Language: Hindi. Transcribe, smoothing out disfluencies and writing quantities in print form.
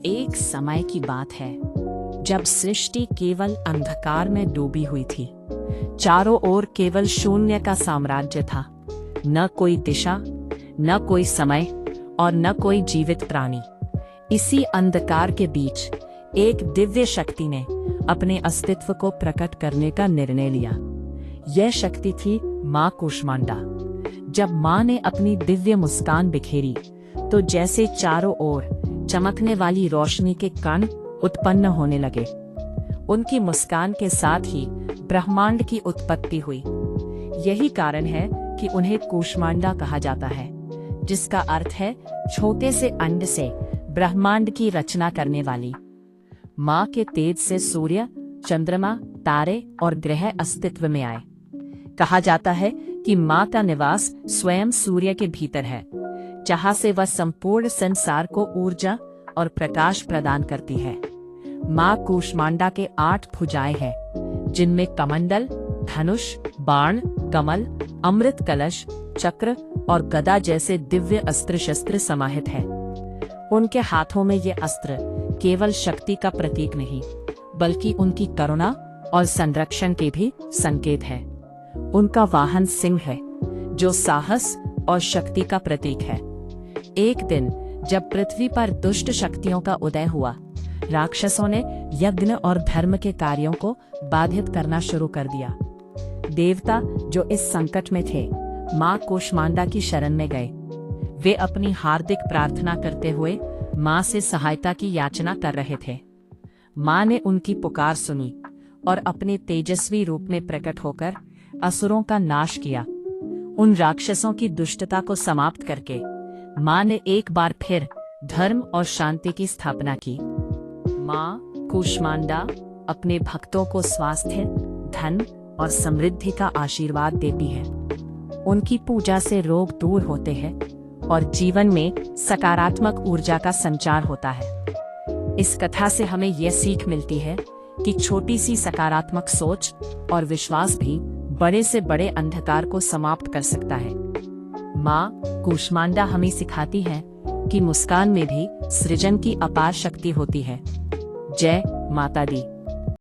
एक समय की बात है जब सृष्टि केवल अंधकार में डूबी हुई थी। चारों ओर केवल शून्य का साम्राज्य था। न कोई दिशा, न कोई समय और न कोई जीवित प्राणी। इसी अंधकार के बीच एक दिव्य शक्ति ने अपने अस्तित्व को प्रकट करने का निर्णय लिया। यह शक्ति थी मां कूष्मांडा। जब मां ने अपनी दिव्य मुस्कान बिखेरी तो जैसे चारों ओर चमकने वाली रोशनी के कण उत्पन्न होने लगे। उनकी मुस्कान के साथ ही ब्रह्मांड की उत्पत्ति हुई। यही कारण है कि उन्हें कूष्मांडा कहा जाता है, जिसका अर्थ है छोटे से अंड से ब्रह्मांड की रचना करने वाली। मां के तेज से सूर्य, चंद्रमा, तारे और ग्रह अस्तित्व में आए। कहा जाता है कि मां का निवास स्वयं सूर्य के भीतर है, जहां से वह संपूर्ण संसार को ऊर्जा और प्रकाश प्रदान करती है। मां कूष्मांडा के 8 भुजाएं हैं, जिनमें कमंडल, धनुष, बाण, कमल, अमृत कलश, चक्र और गदा जैसे दिव्य अस्त्र शस्त्र समाहित हैं। उनके हाथों में ये अस्त्र केवल शक्ति का प्रतीक नहीं, बल्कि उनकी करुणा और संरक्षण के भी संकेत है। उनका वाहन सिंह है, जो साहस और शक्ति का प्रतीक है। एक दिन जब पृथ्वी पर दुष्ट शक्तियों का उदय हुआ, राक्षसों ने यज्ञ और धर्म के कार्यों को बाधित करना शुरू कर दिया। देवता जो इस संकट में थे, मां कूष्मांडा की शरण में गए। वे अपनी हार्दिक प्रार्थना करते हुए मां से सहायता की याचना कर रहे थे। मां ने उनकी पुकार सुनी और अपने तेजस्वी रूप में प्रकट होकर असुरों का नाश किया। उन राक्षसों की दुष्टता को समाप्त करके मां ने एक बार फिर धर्म और शांति की स्थापना की। मां कूष्मांडा अपने भक्तों को स्वास्थ्य, धन और समृद्धि का आशीर्वाद देती है। उनकी पूजा से रोग दूर होते हैं और जीवन में सकारात्मक ऊर्जा का संचार होता है। इस कथा से हमें यह सीख मिलती है कि छोटी सी सकारात्मक सोच और विश्वास भी बड़े से बड़े अंधकार को समाप्त कर सकता है। मां कूष्मांडा हमें सिखाती है कि मुस्कान में भी सृजन की अपार शक्ति होती है। जय माता दी।